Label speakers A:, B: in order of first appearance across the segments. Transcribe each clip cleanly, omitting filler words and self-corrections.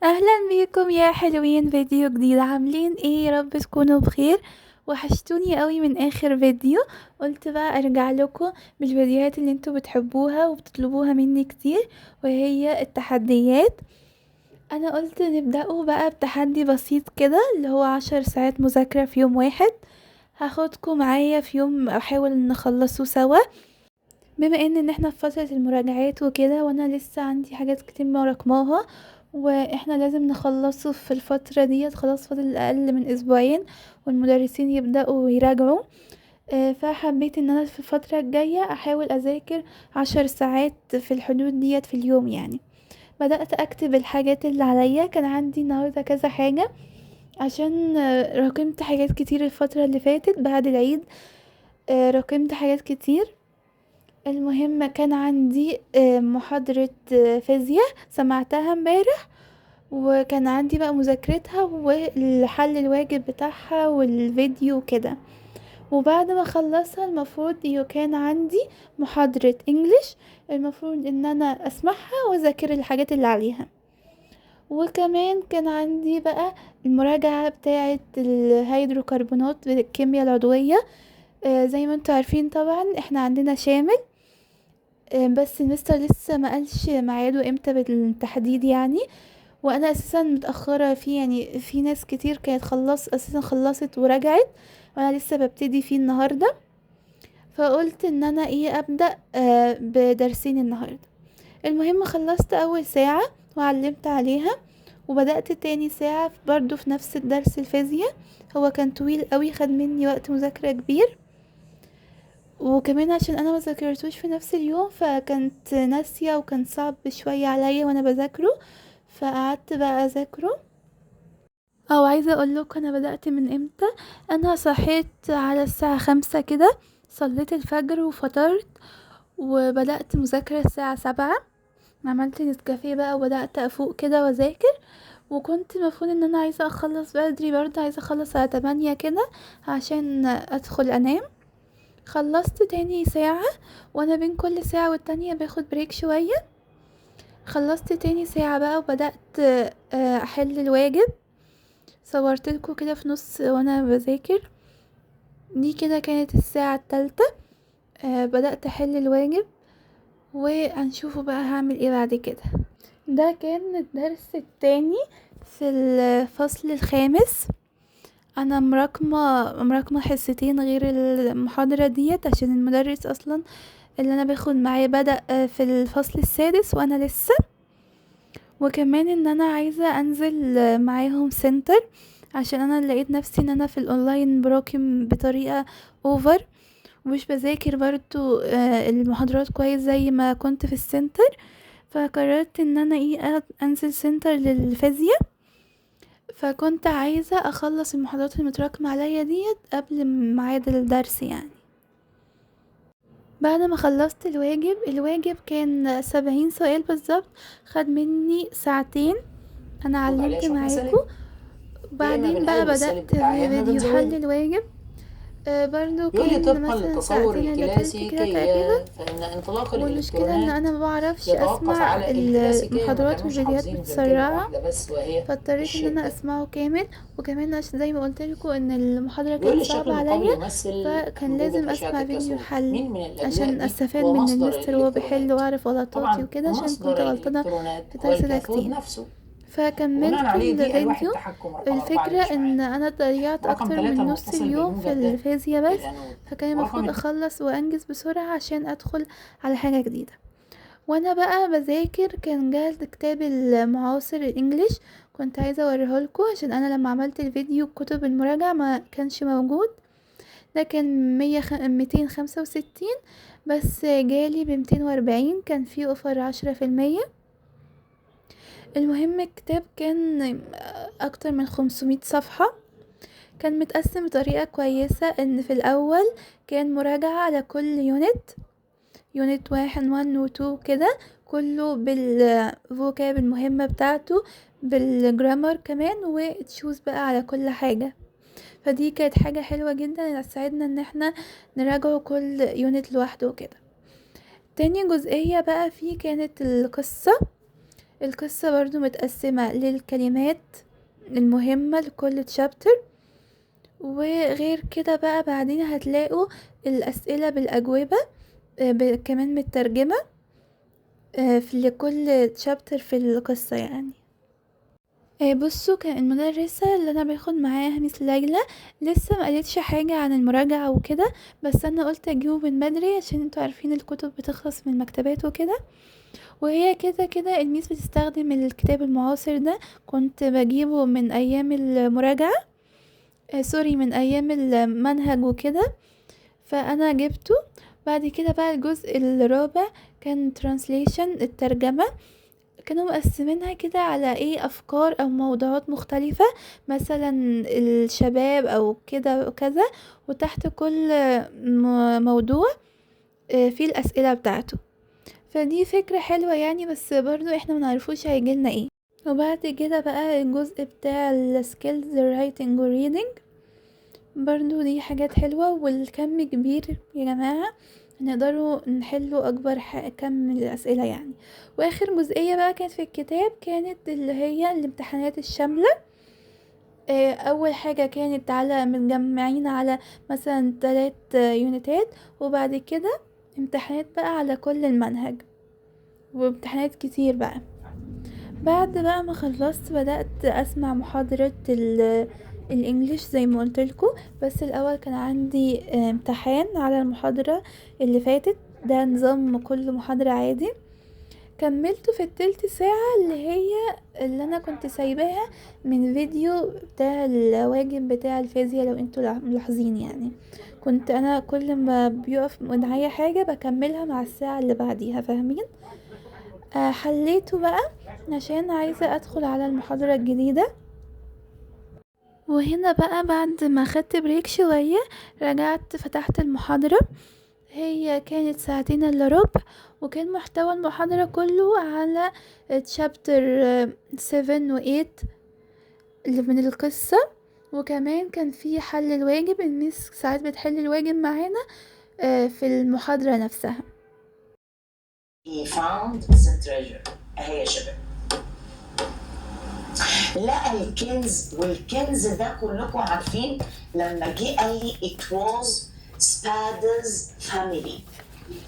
A: اهلا بيكم يا حلوين، فيديو جديد. عاملين ايه؟ يا رب تكونوا بخير. وحشتوني قوي من اخر فيديو. قلت بقى ارجع لكم بالفيديوهات اللي انتوا بتحبوها وبتطلبوها مني كتير، وهي التحديات. انا قلت نبدأه بقى بتحدي بسيط كده، اللي هو 10 ساعات مذاكرة في يوم واحد. هاخدكم معايا في يوم احاول نخلصه سوا، بما ان احنا في فترة المراجعات وكده، وانا لسه عندي حاجات كتير مراكماها، واحنا لازم نخلصه في الفترة ديت. خلاص فاضل اقل من اسبوعين والمدرسين يبدأوا يراجعوا. فحبيت ان انا في الفترة الجاية احاول اذاكر 10 ساعات في الحدود ديت في اليوم يعني. بدأت اكتب الحاجات اللي عليا، كان عندي النهاردة كذا حاجة عشان راكمت حاجات كتير الفترة اللي فاتت بعد العيد. راكمت حاجات كتير. المهم كان عندي محاضرة فيزياء سمعتها امبارح، وكان عندي بقى مذاكرتها والحل الواجب بتاعها والفيديو كده. وبعد ما خلصها المفروض كان عندي محاضرة انجليش، المفروض ان انا اسمعها واذاكر الحاجات اللي عليها. وكمان كان عندي بقى المراجعة بتاعة الهيدروكربونات بالكيمياء العضوية. زي ما انتوا عارفين طبعا احنا عندنا شامل، بس المستر لسه ما قالش ميعاده امتى بالتحديد يعني. وانا اساسا متاخره فيه، يعني في ناس كتير كانت اساسا خلصت ورجعت، وانا لسه ببتدي فيه النهارده. فقلت ان انا ابدا بدرسين النهارده. المهم خلصت اول ساعه وعلمت عليها، وبدأت تاني ساعة برضو في نفس الدرس الفيزياء. هو كان طويل قوي، خد مني وقت مذاكرة كبير، وكمان عشان انا ما ذاكرتوش في نفس اليوم فكنت ناسية وكان صعب شوية عليا وانا بذاكره، فقعدت بقى اذاكره. او عايزة اقول لكم انا بدأت من امتى. انا صحيت على الساعة 5 كده، صليت الفجر وفطرت، وبدأت مذاكرة الساعة 7. عملت نسكافيه بقى وبدأت افوق كده واذاكر. وكنت المفروض ان انا عايزة اخلص بدري، برضه عايزة اخلص على 8 كده عشان ادخل انام. خلصت تاني ساعة، وانا بين كل ساعة والتانية باخد بريك شوية. خلصت تاني ساعة بقى وبدأت احل الواجب. صورتلكوا كده في نص وانا بذاكر. دي كده كانت الساعة التالتة. بدأت احل الواجب، وهنشوفه بقى هعمل ايه بعد كده. ده كان الدرس التاني في الفصل الخامس. انا مراكمة حصتين غير المحاضرة ديت، عشان المدرس اصلا اللي انا باخد معاه بدأ في الفصل السادس وانا لسه. وكمان ان انا عايزة انزل معاهم سنتر، عشان انا لقيت نفسي ان انا في الاونلاين براكم بطريقة اوفر، ومش بذاكر برضو المحاضرات كويس زي ما كنت في السنتر. فقررت ان انا انزل سنتر للفيزياء. فكنت عايزة اخلص المحاضرات المتراكمة عليا ديت قبل ميعاد الدرس يعني. بعد ما خلصت الواجب كان 70 سؤال بالظبط، خد مني ساعتين. انا
B: مفروض عليها
A: علمت
B: شحنة
A: معاكم.
B: سالب. يا إما
A: بعدين بقى
B: بنقلل السالب
A: بدأت
B: بتاعها يا إما
A: بفيديو حل
B: بنزوده.
A: الواجب. برضو
B: يقول لي
A: كان
B: طبقا
A: مثلا
B: للتصور
A: ساعتين الا تلت كده تقريبا.
B: الكلاسيكي فإن انطلاق
A: والمشكلة ان
B: الإلكترونات
A: انا ما بعرفش
B: يتوقف
A: اسمع
B: على الكلاسيكية ما
A: المحاضرات
B: كانوش
A: والفيديوهات
B: حافظين غير كلمة
A: متسرعة،
B: واحدة بس وهي
A: فاضطريت ان انا
B: الشدة.
A: اسمعه كامل. وكمان عشان زي ما قلت لكم ان المحاضرة
B: يقول
A: كانت
B: لي الشكل
A: صعبة
B: المقابل
A: عليا،
B: يمثل
A: فكان
B: أنبوبة
A: لازم
B: أشعة
A: اسمع فيديو
B: الكاثود.
A: الحل
B: مين من الأجزاء
A: عشان
B: دي
A: استفاد
B: هو
A: من
B: مصدر
A: المستر وهو بيحل
B: الإلكترونات؟
A: واعرف غلطاتي
B: طبعا
A: وكده، عشان كنت
B: مصدر
A: غلطانة
B: الإلكترونات
A: في
B: هو
A: درس
B: الكاثود
A: تكوين.
B: نفسه. وبناء
A: فكملت
B: عليه دي ألواح
A: الفيديو.
B: التحكم رقم 4
A: الفكرة ان
B: للإشعاع.
A: انا ضيعت
B: ورقم
A: اكتر
B: 3
A: من نص
B: المتصل
A: اليوم في
B: بالموجب ده
A: الفيزياء بس،
B: للأنود.
A: فكان
B: ورقم
A: المفروض اخلص وانجز بسرعة عشان ادخل على حاجة جديدة. وانا بقى بذاكر كان جاهز كتاب المعاصر الانجليش، كنت عايزة اوريهولكوا عشان انا لما عملت الفيديو كتب المراجعة ما كانش موجود. ده كان 265، بس جالي ب240، كان فيه اوفر 10%. المهم الكتاب كان اكتر من 500 صفحة. كان متقسم بطريقة كويسة، ان في الاول كان مراجعة على كل يونت 1 و2 كده، كله بالفوكاب المهمة بتاعته، بالجرامر كمان، وتشوز بقى على كل حاجة. فدي كانت حاجة حلوة جدا تساعدنا ان احنا نراجعه كل يونت لوحده كده. تاني جزئية بقى فيه كانت القصة. القصة برضو متقسمة للكلمات المهمة لكل تشابتر، وغير كده بقى بعدين هتلاقوا الأسئلة بالأجوبة كمان مترجمة في لكل تشابتر في القصة يعني. بصوا، كان المدرسة اللي انا باخد معاها ميس ليلى لسه ما قالتش حاجة عن المراجعة وكده، بس انا قلت اجيبه من بدري عشان انتوا عارفين الكتب بتخلص من المكتبات وكده. وهي كده كده الميس بتستخدم الكتاب المعاصر ده، كنت بجيبه من ايام المراجعة، سوري، من ايام المنهج وكده، فانا جبته. بعد كده بقى الجزء الرابع كان translation الترجمة، كانوا مقسمينها كده على ايه افكار او موضوعات مختلفة، مثلا الشباب او كده وكذا، وتحت كل موضوع فيه الاسئلة بتاعته. فدي فكرة حلوة يعني، بس برضو احنا منعرفوش هيجيلنا ايه. وبعد كده بقى الجزء بتاع السكيلز writing و reading، برضو دي حاجات حلوة والكم كبير يا جماعة، نقدروا نحلوا اكبر كم من الاسئلة يعني. واخر جزئية بقى كانت في الكتاب كانت اللي هي الامتحانات الشاملة. اول حاجة كانت على متجمعين على مثلا 3 يونتات، وبعد كده امتحانات بقى على كل المنهج، وامتحانات كتير بقى. بعد بقى ما خلصت بدأت اسمع محاضرة الانجليش زي ما قلتلكوا، بس الاول كان عندي امتحان على المحاضرة اللي فاتت، ده نظام كل محاضرة عادي. كملته في التلت ساعة اللي انا كنت سايباها من فيديو بتاع الواجب بتاع الفيزياء، لو انتوا ملاحظين يعني، كنت انا كل ما بيقف معايا حاجة بكملها مع الساعة اللي بعديها، فاهمين؟ حليته بقى عشان عايزة ادخل على المحاضرة الجديدة. وهنا بقى بعد ما خدت بريك شوية رجعت فتحت المحاضرة، هي كانت 2:15، وكان محتوى المحاضرة كله على تشابتر 7 و 8 اللي من القصة، وكمان كان في حل الواجب، الميس ساعات بتحل الواجب معانا في المحاضرة نفسها.
B: He found the treasure. اهي يا شباب، لقى الكنز، والكنز ده كلكم عارفين لما جه قال لي it was Spada's family،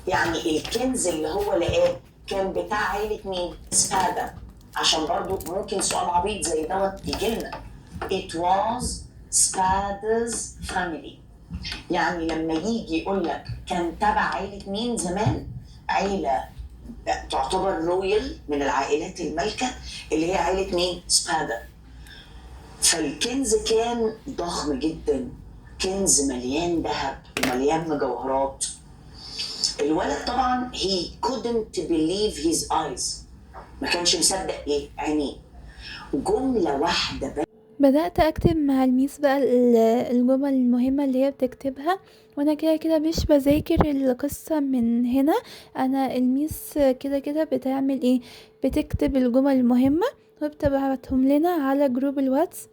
B: يعني الكنز اللي هو لقاه كان بتاع عيلة مين؟ سبادا. عشان برضو ممكن سؤال عبيط زي دوت يجيلنا، it was Spada's family، يعني لما يجي يقول لك كان تبع عيلة مين زمان، عيلة تعتبر رويال من العائلات المالكة اللي هي عائلة مين؟ سبادا. فالكنز كان ضخم جدا، كنز مليان ذهب ومليان مجوهرات. الولد طبعا he couldn't believe his eyes، ما كانش مصدق ايه عينيه. جملة واحدة بس
A: بدأت اكتب مع الميس بقى الجمل المهمة اللي هي بتكتبها، وانا كده كده مش بذاكر القصة من هنا، انا الميس كده كده بتعمل ايه، بتكتب الجمل المهمة وبتبعتهم لنا على جروب الواتس،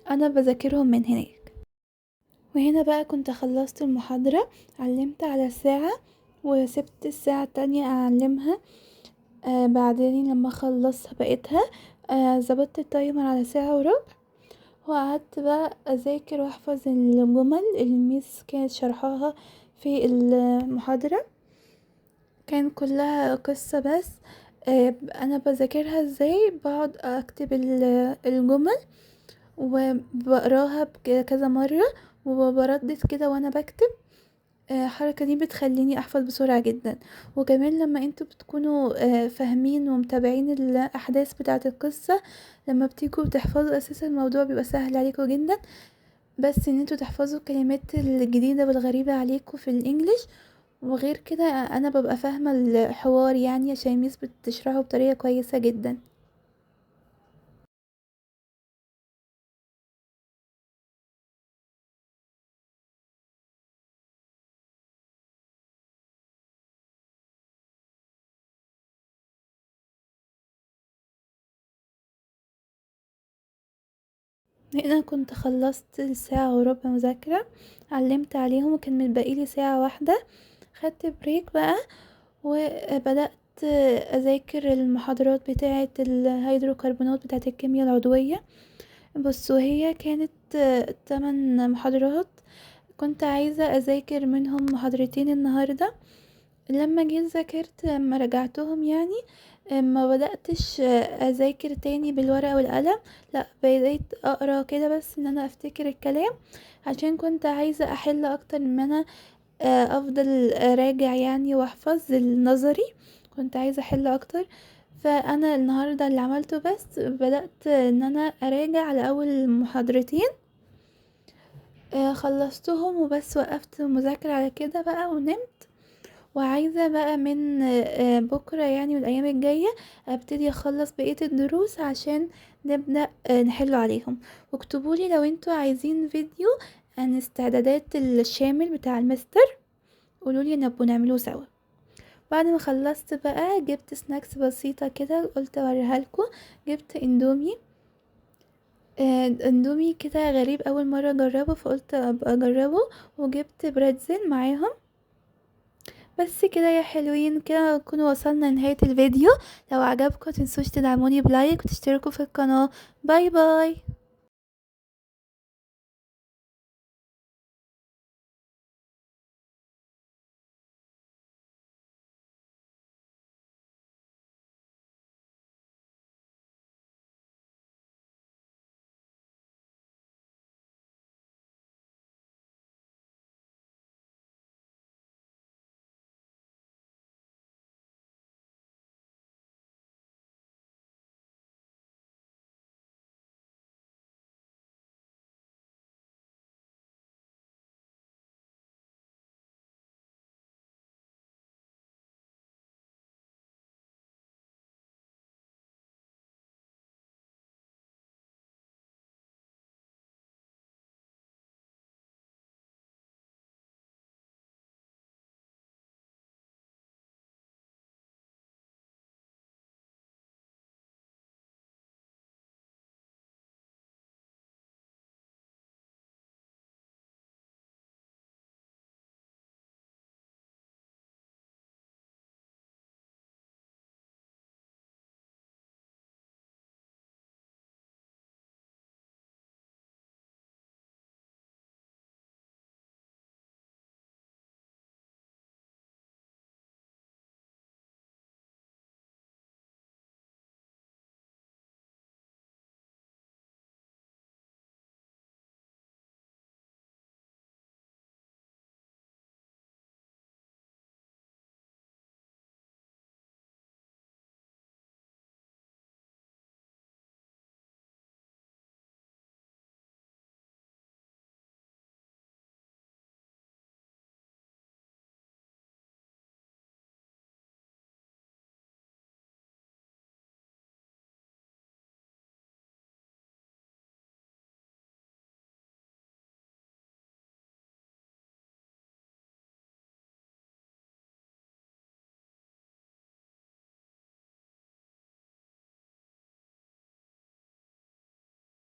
A: انا بذاكرهم من هناك. وهنا بقى كنت خلصت المحاضرة، علمت على الساعة وسبت الساعة التانية اعلمها. بعدين لما خلصت بقيتها زبطت التايمر على 1:15، وقعدت بقى اذاكر واحفظ الجمل اللي الميس كانت شرحاها في المحاضرة، كان كلها قصة بس. انا بذاكرها ازاي، بقعد اكتب الجمل وبقراها كذا مرة وبردد كده وانا بكتب. الحركة دي بتخليني احفظ بسرعة جدا، وكمان لما انتوا بتكونوا فاهمين ومتابعين الاحداث بتاعة القصة، لما بتيجوا بتحفظوا اساسا الموضوع بيبقى سهل عليكم جدا، بس ان انتوا تحفظوا الكلمات الجديدة والغريبة عليكم في الانجليش. وغير كده انا ببقى فاهمة الحوار يعني، عشان ميس بتشرحه بطريقة كويسة جدا. هنا كنت خلصت 1:15 مذاكرة، علمت عليهم وكان متبقيلي 1 ساعة، خدت بريك بقى وبدأت اذاكر المحاضرات بتاعة الهيدروكربونات بتاعة الكيمياء العضوية. بصوا هي كانت 8 محاضرات، كنت عايزة اذاكر منهم محاضرتين النهاردة. لما جيت ذاكرت لما رجعتهم يعني ما بدأتش اذاكر تاني بالورقة والقلم، لا بدأت اقرا كده بس ان انا افتكر الكلام، عشان كنت عايزة احل اكتر من انا افضل راجع يعني واحفظ النظري، كنت عايزة احل اكتر. فانا النهاردة اللي عملته بس بدأت ان انا اراجع على اول محاضرتين، خلصتهم وبس، وقفت مذاكرة على كده بقى ونمت. وعايزة بقى من بكرة يعني والايام الجاية ابتدي اخلص بقية الدروس عشان نبدأ نحل عليهم. واكتبولي لو انتوا عايزين فيديو عن استعدادات الشامل بتاع المستر، قولولي نبقوا نعملوه سوا. بعد ما خلصت بقى جبت سناكس بسيطة كده قلت اوريها لكم. جبت اندومي، اندومي كده غريب اول مرة اجربه فقلت ابقى اجربه، وجبت بريتزل معاهم. بس كده يا حلوين، كده نكون وصلنا لنهاية الفيديو. لو عجبكم متنسوش تدعموني بلايك وتشتركوا في القناة. باي باي.